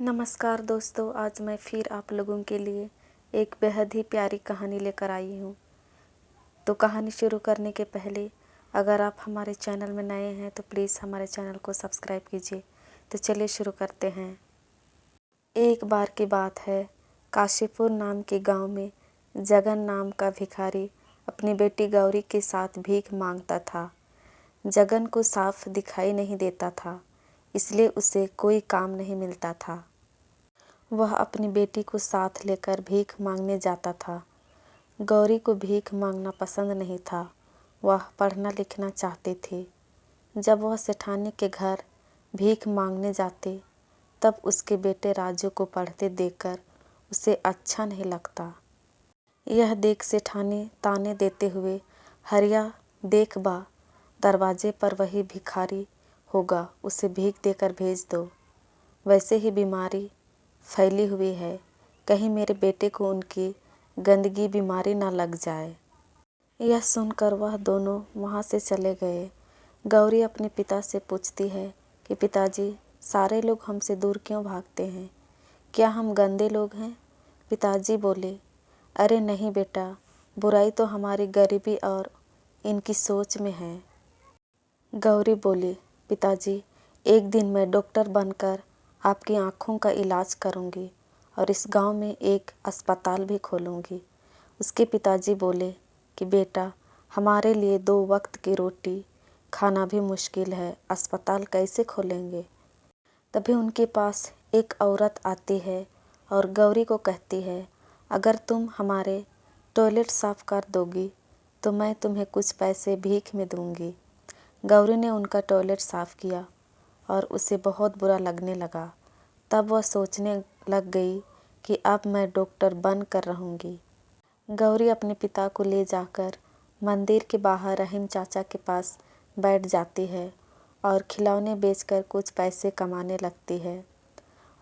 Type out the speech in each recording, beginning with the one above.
नमस्कार दोस्तों, आज मैं फिर आप लोगों के लिए एक बेहद ही प्यारी कहानी लेकर आई हूँ। तो कहानी शुरू करने के पहले अगर आप हमारे चैनल में नए हैं तो प्लीज़ हमारे चैनल को सब्सक्राइब कीजिए। तो चलिए शुरू करते हैं। एक बार की बात है, काशीपुर नाम के गांव में जगन नाम का भिखारी अपनी बेटी गौरी के साथ भीख मांगता था। जगन को साफ दिखाई नहीं देता था, इसलिए उसे कोई काम नहीं मिलता था। वह अपनी बेटी को साथ लेकर भीख मांगने जाता था। गौरी को भीख मांगना पसंद नहीं था, वह पढ़ना लिखना चाहती थी। जब वह सेठानी के घर भीख मांगने जाती, तब उसके बेटे राजू को पढ़ते देखकर उसे अच्छा नहीं लगता। यह देख सेठानी ताने देते हुए, हरिया देख बा, दरवाजे पर वही भिखारी होगा, उसे भीख देकर भेज दो। वैसे ही बीमारी फैली हुई है, कहीं मेरे बेटे को उनकी गंदगी बीमारी ना लग जाए। यह सुनकर वह दोनों वहाँ से चले गए। गौरी अपने पिता से पूछती है कि पिताजी, सारे लोग हमसे दूर क्यों भागते हैं? क्या हम गंदे लोग हैं? पिताजी बोले, अरे नहीं बेटा, बुराई तो हमारी गरीबी और इनकी सोच में है। गौरी बोली, पिताजी, एक दिन मैं डॉक्टर बनकर आपकी आँखों का इलाज करूँगी और इस गांव में एक अस्पताल भी खोलूँगी। उसके पिताजी बोले कि बेटा, हमारे लिए 2 वक्त की रोटी खाना भी मुश्किल है, अस्पताल कैसे खोलेंगे? तभी उनके पास एक औरत आती है और गौरी को कहती है, अगर तुम हमारे टॉयलेट साफ कर दोगी तो मैं तुम्हें कुछ पैसे भीख में दूँगी। गौरी ने उनका टॉयलेट साफ़ किया और उसे बहुत बुरा लगने लगा। तब वह सोचने लग गई कि अब मैं डॉक्टर बन कर रहूँगी। गौरी अपने पिता को ले जाकर मंदिर के बाहर रहीम चाचा के पास बैठ जाती है और खिलौने बेचकर कुछ पैसे कमाने लगती है।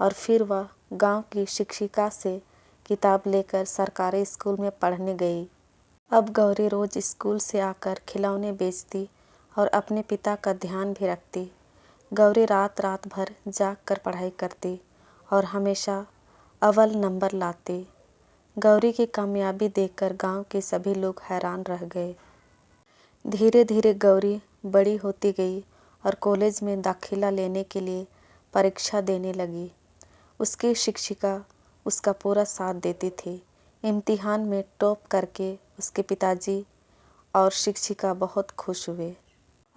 और फिर वह गांव की शिक्षिका से किताब लेकर सरकारी स्कूल में पढ़ने गई। अब गौरी रोज़ स्कूल से आकर खिलौने बेचती और अपने पिता का ध्यान भी रखती। गौरी रात रात भर जाग कर पढ़ाई करती और हमेशा अव्वल नंबर लाती। गौरी की कामयाबी देखकर गांव के सभी लोग हैरान रह गए। धीरे धीरे गौरी बड़ी होती गई और कॉलेज में दाखिला लेने के लिए परीक्षा देने लगी। उसकी शिक्षिका उसका पूरा साथ देती थी। इम्तिहान में टॉप करके उसके पिताजी और शिक्षिका बहुत खुश हुए।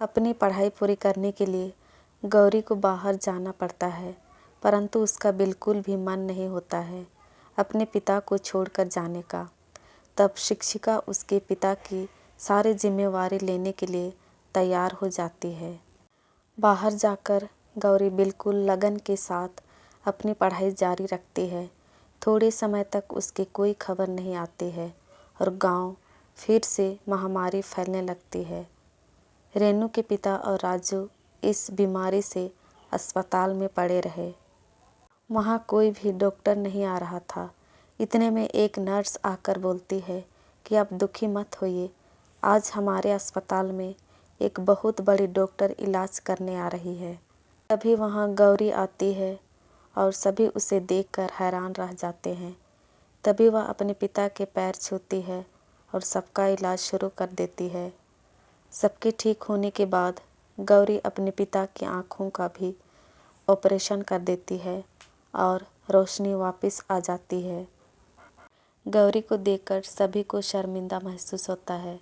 अपनी पढ़ाई पूरी करने के लिए गौरी को बाहर जाना पड़ता है, परंतु उसका बिल्कुल भी मन नहीं होता है अपने पिता को छोड़कर जाने का। तब शिक्षिका उसके पिता की सारी जिम्मेवारी लेने के लिए तैयार हो जाती है। बाहर जाकर गौरी बिल्कुल लगन के साथ अपनी पढ़ाई जारी रखती है। थोड़े समय तक उसकी कोई खबर नहीं आती है और गांव फिर से महामारी फैलने लगती है। रेनू के पिता और राजू इस बीमारी से अस्पताल में पड़े रहे। वहाँ कोई भी डॉक्टर नहीं आ रहा था। इतने में एक नर्स आकर बोलती है कि आप दुखी मत होइए, आज हमारे अस्पताल में एक बहुत बड़ी डॉक्टर इलाज करने आ रही है। तभी वहाँ गौरी आती है और सभी उसे देखकर हैरान रह जाते हैं। तभी वह अपने पिता के पैर छूती है और सबका इलाज शुरू कर देती है। सबके ठीक होने के बाद गौरी अपने पिता की आँखों का भी ऑपरेशन कर देती है और रोशनी वापस आ जाती है। गौरी को देखकर सभी को शर्मिंदा महसूस होता है।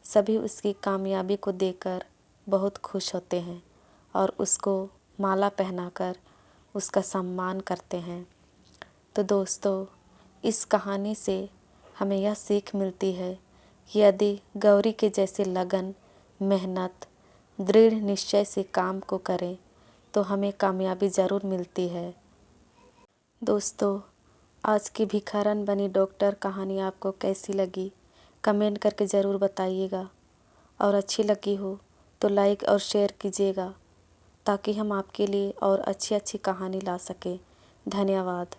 सभी उसकी कामयाबी को देखकर बहुत खुश होते हैं और उसको माला पहनाकर उसका सम्मान करते हैं। तो दोस्तों, इस कहानी से हमें यह सीख मिलती है कि यदि गौरी के जैसे लगन, मेहनत, दृढ़ निश्चय से काम को करें तो हमें कामयाबी ज़रूर मिलती है। दोस्तों, आज की भिखारन बनी डॉक्टर कहानी आपको कैसी लगी कमेंट करके ज़रूर बताइएगा और अच्छी लगी हो तो लाइक और शेयर कीजिएगा ताकि हम आपके लिए और अच्छी अच्छी कहानी ला सकें। धन्यवाद।